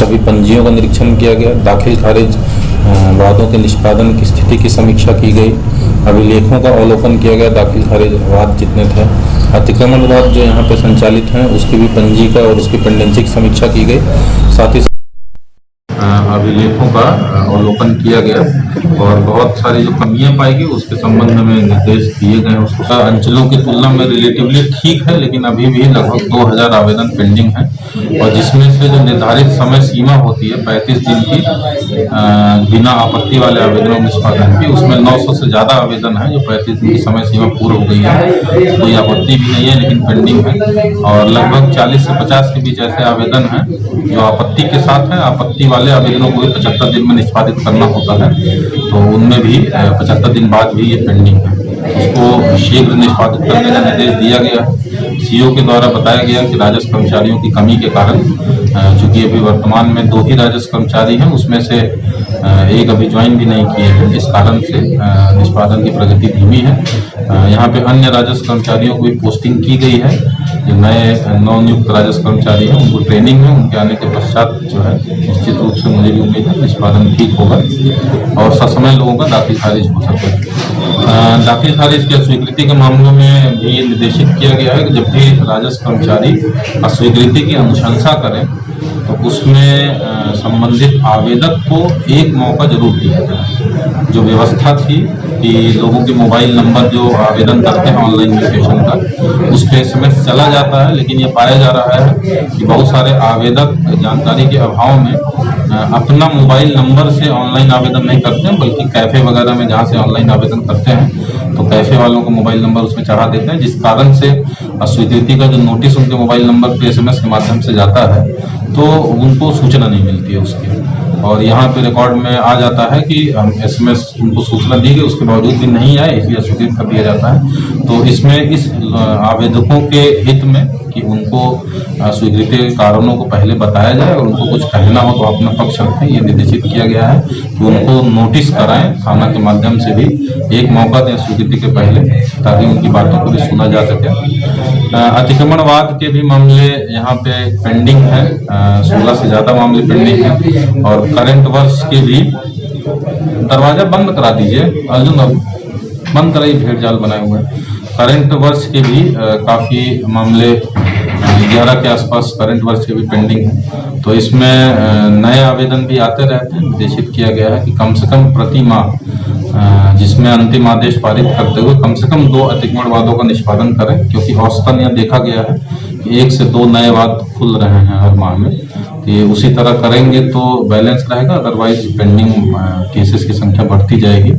सभी पंजियों का निरीक्षण किया गया। दाखिल खारिज वादों के निष्पादन की स्थिति की समीक्षा की गई। अभिलेखों का अवलोकन किया गया। दाखिल खारिज वाद जितने थे, अतिक्रमण वाद जो यहाँ पे संचालित हैं उसकी भी पंजी का और उसकी पेंडेंसी की समीक्षा की गई। साथ ही अभिलेखों का अवलोकन किया गया और बहुत सारी जो कमियां पाई गई उसके संबंध में निर्देश दिए गए। उसका अंचलों की तुलना में रिलेटिवली ठीक है, लेकिन अभी भी लगभग 2000 आवेदन पेंडिंग है और जिसमें से जो निर्धारित समय सीमा होती है 35 दिन की बिना आपत्ति वाले आवेदनों के निष्पादन की, उसमें 900 से ज्यादा आवेदन है जो 35 दिन की समय सीमा पूर्ण हो गई है। कोई आपत्ति भी नहीं है लेकिन पेंडिंग है और लगभग 40 से 50 के बीच ऐसे आवेदन हैं जो आपत्ति के साथ है। आपत्ति वाले आवेदनों को भी 75 दिन में निष्पादित करना होता है, तो उनमें भी 75 दिन बाद भी ये पेंडिंग है, उसको शीघ्र निष्पादित करने का निर्देश दिया गया। सीओ के द्वारा बताया गया कि राजस्व कर्मचारियों की कमी के कारण, चूंकि अभी वर्तमान में 2 ही राजस्व कर्मचारी हैं, उसमें से एक अभी ज्वाइन भी नहीं किए हैं, इस कारण से निष्पादन की प्रगति धीमी है। यहाँ पे अन्य राजस्व कर्मचारियों को भी पोस्टिंग की गई है। जो नए नवनियुक्त राजस्व कर्मचारी हैं उनको ट्रेनिंग में, उनके आने के पश्चात जो है निश्चित रूप से मुझे भी उम्मीद है निष्पादन ठीक होगा और ससमय लोगों का दाखिल खारिज हो सके। दाखिल खारिज की अस्वीकृति के मामलों में भी ये निर्देशित किया गया है कि जब भी राजस्व कर्मचारी अस्वीकृति की अनुशंसा करें तो उसमें संबंधित आवेदक को एक मौका जरूर दिया जाए। जो व्यवस्था थी कि लोगों के मोबाइल नंबर जो आवेदन करते हैं ऑनलाइन एप्लीकेशन का, उस पर SMS चला जाता है, लेकिन ये पाया जा रहा है कि बहुत सारे आवेदक जानकारी के अभाव में अपना मोबाइल नंबर से ऑनलाइन आवेदन नहीं करते हैं, बल्कि कैफे वगैरह में जहाँ से ऑनलाइन आवेदन करते हैं तो कैफे वालों को मोबाइल नंबर उसमें चढ़ा देते हैं, जिस कारण से अस्वीकृति का जो नोटिस उनके मोबाइल नंबर पे SMS के माध्यम से जाता है तो उनको सूचना नहीं मिलती है उसकी, और यहाँ पे रिकॉर्ड में आ जाता है कि SMS उनको सूचना दी गई, उसके बावजूद भी नहीं आए, इसलिए अस्वीकृत कर दिया जाता है। तो इसमें इस आवेदकों के हित में कि उनको स्वीकृति के कारणों को पहले बताया जाए और उनको कुछ कहना हो तो अपना पक्ष रखें, ये निर्देशित किया गया है कि उनको नोटिस कराएं थाना के माध्यम से भी, एक मौका दें स्वीकृति के पहले, ताकि उनकी बातों को भी सुना जा सके। अतिक्रमणवाद के भी मामले यहाँ पे पेंडिंग है, 16 से ज्यादा मामले पेंडिंग है और करंट वर्ष के भी दरवाजा बंद करा दीजिए अर्जुन, बंद कराइए, भेड़ जाल बनाए हुए हैं। करंट वर्ष के भी काफी मामले 11 के आसपास करंट वर्ष के भी पेंडिंग है, तो इसमें नए आवेदन भी आते रहते हैं। निर्देशित किया गया है कि कम से कम प्रति माह जिसमें अंतिम आदेश पारित करते हुए कम से कम 2 अतिक्रमण वादों का निष्पादन करें, क्योंकि औसतन यह देखा गया है कि 1 से 2 नए वाद खुल रहे हैं हर माह में। ये उसी तरह करेंगे तो बैलेंस रहेगा, अदरवाइज पेंडिंग केसेस की संख्या बढ़ती जाएगी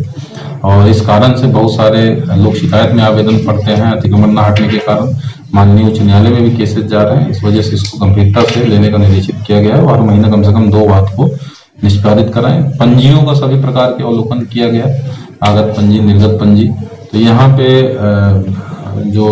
और इस कारण से बहुत सारे लोग शिकायत में आवेदन पढ़ते हैं अतिक्रमण न हटने के कारण। माननीय उच्च न्यायालय में भी केसेस जा रहे हैं, इस वजह से इसको गंभीरता से लेने का निर्देशित किया गया है और हर महीने कम से कम 2 वाद को निष्पादित कराएं। पंजियों का सभी प्रकार के अवलोकन किया गया, आगत पंजी, निर्गत पंजी। तो यहाँ पे जो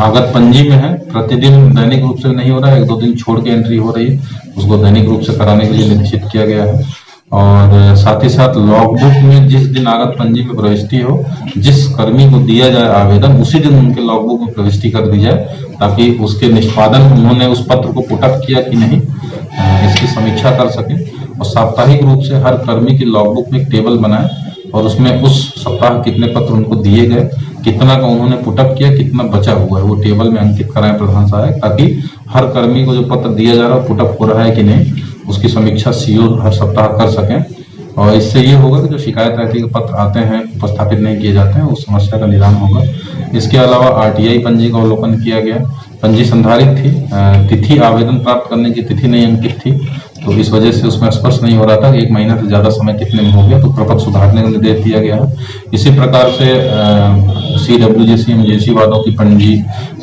आगत पंजी में है प्रतिदिन दैनिक रूप से नहीं हो रहा है, 1-2 दिन छोड़ के एंट्री हो रही है, उसको दैनिक रूप से कराने के लिए निर्देशित किया गया है। और साथ ही साथ लॉगबुक में जिस दिन आगत पंजी में प्रविष्टि हो, जिस कर्मी को दिया जाए आवेदन उसी दिन उनके लॉगबुक में प्रविष्टि कर दी जाए, ताकि उसके निष्पादन उन्होंने उस पत्र को पुटअप किया कि नहीं इसकी समीक्षा कर सके। और साप्ताहिक रूप से हर कर्मी की लॉगबुक में एक टेबल बनाए और उसमें उस सप्ताह कितने पत्र उनको दिए गए, कितना का उन्होंने पुटअप किया, कितना बचा हुआ है, वो टेबल में अंकित कराएं प्रधान सहायक, ताकि हर कर्मी को जो पत्र दिया जा रहा है पुटअप हो रहा है कि नहीं उसकी समीक्षा सीओ हर सप्ताह कर सकें। और इससे ये होगा कि जो शिकायत रहती है कि पत्र आते हैं उपस्थापित नहीं किए जाते हैं, उस समस्या का निदान होगा। इसके अलावा RTI पंजी का अवलोकन किया गया। पंजी संधारित थी, तिथि आवेदन प्राप्त करने की तिथि नहीं अंकित थी, तो इस वजह से उसमें स्पष्ट नहीं हो रहा था कि 1 महीना से ज्यादा समय कितने में हो गया, तो प्रपत्र सुधारने का निर्देश दिया गया है। इसी प्रकार से CWJC MJC वादों की पंजी,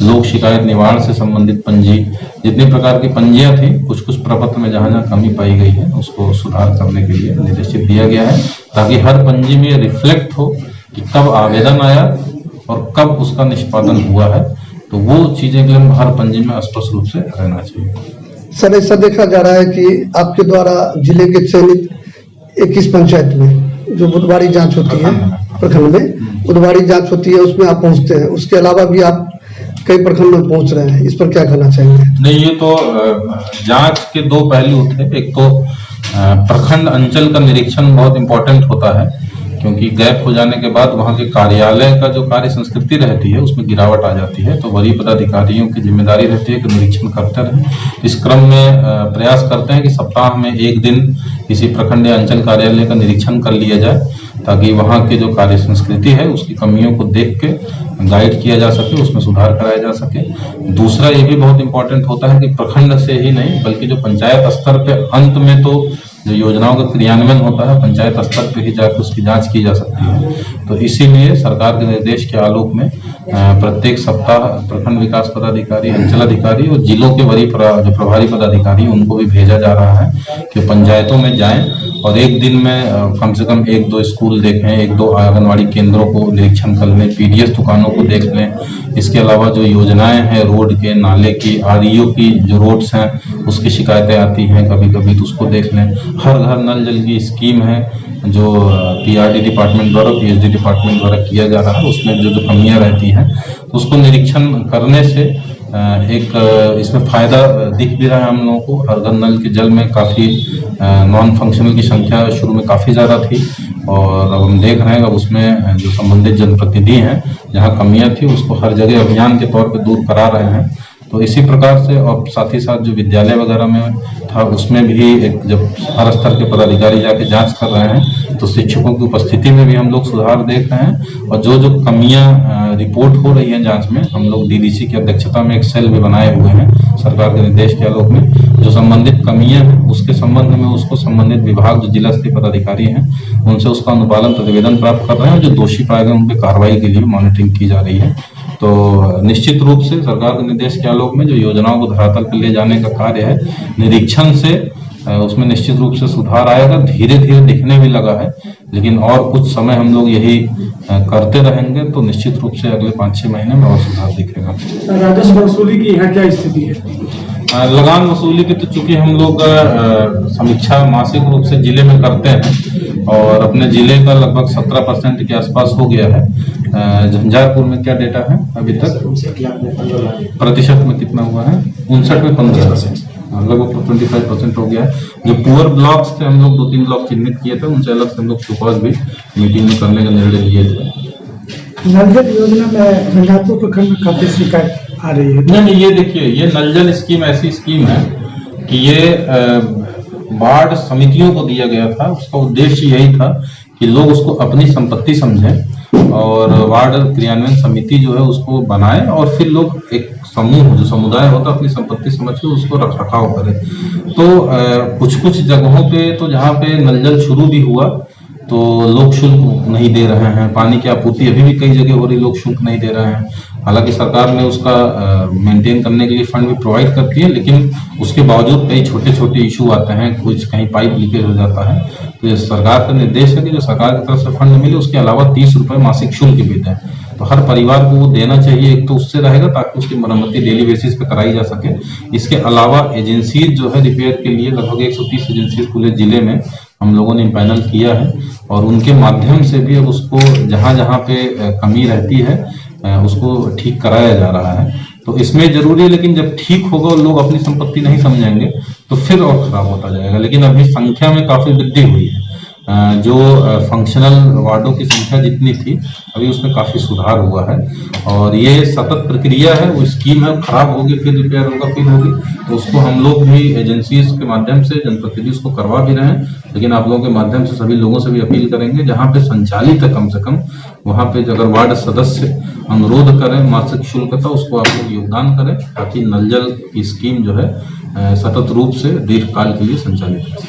लोक शिकायत निवारण से संबंधित पंजी, जितनी प्रकार की पंजियां थी, कुछ प्रपत्र में जहां कमी पाई गई है उसको सुधार करने के लिए निर्देशित दिया गया है, ताकि हर पंजी में रिफ्लेक्ट हो कि कब आवेदन आया और कब उसका निष्पादन हुआ है। तो वो चीजें भी हम हर पंजी में स्पष्ट रूप से रहना चाहिए। सर, ऐसा देखा जा रहा है कि आपके द्वारा जिले के चयनित 21 पंचायत में जो बुधवारी जांच होती है, प्रखंड में बुधवारी जांच होती है, उसमें आप पहुंचते हैं। उसके अलावा भी आप कई प्रखंड में पहुंच रहे हैं, इस पर क्या कहना चाहेंगे? नहीं, ये तो जांच के दो पहलू थे। एक तो प्रखंड अंचल का निरीक्षण बहुत इंपॉर्टेंट होता है, क्योंकि गैप हो जाने के बाद वहां के कार्यालय का जो कार्य संस्कृति रहती है उसमें गिरावट आ जाती है। तो वरीय पदाधिकारियों की जिम्मेदारी रहती है कि निरीक्षण करते रहें। इस क्रम में प्रयास करते हैं कि सप्ताह में एक दिन किसी प्रखंड या अंचल कार्यालय का निरीक्षण कर लिया जाए, ताकि वहां के जो कार्य संस्कृति है उसकी कमियों को देख के गाइड किया जा सके, उसमें सुधार कराया जा सके। दूसरा ये भी बहुत इंपॉर्टेंट होता है कि प्रखंड से ही नहीं बल्कि जो पंचायत स्तर पे अंत में तो जो योजनाओं का क्रियान्वयन होता है पंचायत स्तर पे ही जाकर उसकी जांच की जा सकती है। तो इसीलिए सरकार के निर्देश के आलोक में प्रत्येक सप्ताह प्रखंड विकास पदाधिकारी, अंचल अधिकारी और जिलों के वरीय जो प्रभारी पदाधिकारी उनको भी भेजा जा रहा है कि पंचायतों में जाएं और एक दिन में कम से कम 1-2 स्कूल देखें, 1-2 आंगनवाड़ी केंद्रों को निरीक्षण कर लें, पीडीएस दुकानों को देख लें। इसके अलावा जो योजनाएं हैं रोड के, नाले की, आरईओ की जो रोड्स हैं उसकी शिकायतें आती हैं कभी कभी, तो उसको देख लें। हर घर नल जल की स्कीम है जो पीआरडी डिपार्टमेंट द्वारा, पीएचडी डिपार्टमेंट द्वारा किया जा रहा है, उसमें जो कमियां रहती हैं तो उसको निरीक्षण करने से एक इसमें फायदा दिख भी रहा है हम लोगों को। हर घर नल के जल में काफी नॉन फंक्शनल की संख्या शुरू में काफी ज्यादा थी और अब हम देख रहे हैं अब उसमें जो संबंधित जनप्रतिनिधि हैं जहां कमियां थी उसको हर जगह अभियान के तौर पे दूर करा रहे हैं। तो इसी प्रकार से और साथ ही साथ जो विद्यालय वगैरह में था उसमें भी एक जब हर स्तर के पदाधिकारी जाके जांच कर रहे हैं तो शिक्षकों की उपस्थिति में भी हम लोग सुधार देख रहे हैं। और जो जो कमियां रिपोर्ट हो रही हैं जांच में, हम लोग डीडीसी की अध्यक्षता में एक सेल भी बनाए हुए हैं सरकार के निर्देश के आलोक में। जो संबंधित कमियां हैं उसके संबंध में उसको संबंधित विभाग जो जिला स्तरीय पदाधिकारी हैं उनसे उसका अनुपालन प्रतिवेदन प्राप्त कर रहे हैं। जो दोषी पाए गए उन पर कार्रवाई के लिए मॉनिटरिंग की जा रही है। तो निश्चित रूप से सरकार के निर्देश के आलोक में जो योजनाओं को धरातल पर ले जाने का कार्य है, निरीक्षण से उसमें निश्चित रूप से सुधार आएगा। धीरे धीरे दिखने भी लगा है, लेकिन और कुछ समय हम लोग यही करते रहेंगे तो निश्चित रूप से अगले 5-6 महीने में और सुधार दिखेगा। राजस्व वसूली की यहाँ क्या स्थिति है? लगान वसूली की तो चूंकि हम लोग समीक्षा मासिक रूप से जिले में करते हैं और अपने जिले का लगभग 17% के आसपास हो गया है। झंझारपुर में क्या डेटा है अभी तक? प्रतिशत में कितना हुआ है? 59 में 15%, लगभग 25% हो गया है। जो पुअर ब्लॉक्स थे हम लोग 2-3 ब्लॉक चिन्हित किए थे, उनसे अलग से हम लोग सुपौल भी मीटिंग में करने का निर्णय लिए थे। नल जल योजना में झंझारपुर प्रखंड में काफी शिकायत आ रही है। नहीं, ये देखिए, ये नल जल स्कीम ऐसी स्कीम है कि ये वार्ड समितियों को दिया गया था। उसका उद्देश्य यही था कि लोग उसको अपनी संपत्ति समझें और वार्ड क्रियान्वयन समिति जो है उसको बनाए और फिर लोग एक समूह जो समुदाय होता अपनी संपत्ति समझ के उसको रख रखाव करे। तो कुछ जगहों पे तो जहाँ पे नल जल शुरू भी हुआ तो लोग शुल्क नहीं दे रहे हैं। पानी की आपूर्ति अभी भी कई जगह हो रही, लोग शुल्क नहीं दे रहे हैं। हालांकि सरकार ने उसका मेंटेन करने के लिए फंड भी प्रोवाइड करती है, लेकिन उसके बावजूद कई छोटे छोटे इशू आते हैं, कुछ कहीं पाइप लीकेज हो जाता है। तो ये सरकार का निर्देश है कि जो सरकार की तरफ से फंड मिले उसके अलावा 30 रुपए मासिक शुल्क भी दें। तो हर परिवार को वो देना चाहिए। एक तो उससे रहेगा ताकि उसकी मरम्मती डेली बेसिस पे कराई जा सके। इसके अलावा एजेंसी जो है रिपेयर के लिए लगभग 130 एजेंसी पूरे जिले में हम लोगों ने पैनल किया है और उनके माध्यम से भी अब उसको जहां जहां पे कमी रहती है उसको ठीक कराया जा रहा है। तो इसमें जरूरी है, लेकिन जब ठीक होगा और लोग अपनी संपत्ति नहीं समझेंगे तो फिर और खराब होता जाएगा। लेकिन अभी संख्या में काफी वृद्धि हुई है। जो फंक्शनल वार्डों की संख्या जितनी थी अभी उसमें काफी सुधार हुआ है और ये सतत प्रक्रिया है। वो स्कीम है, खराब होगी फिर रिपेयर होगा फिर होगी, तो उसको हम लोग भी एजेंसीज के माध्यम से जनप्रतिनिधि उसको करवा भी रहे हैं। लेकिन आप लोगों के माध्यम से सभी लोगों से भी अपील करेंगे जहाँ पे संचालित है कम से कम वहाँ पे अगर वार्ड सदस्य अनुरोध करें मासिक शुल्क का, उसको आप लोग योगदान करें ताकि नल जल की स्कीम जो है सतत रूप से दीर्घकाल के लिए संचालित हो।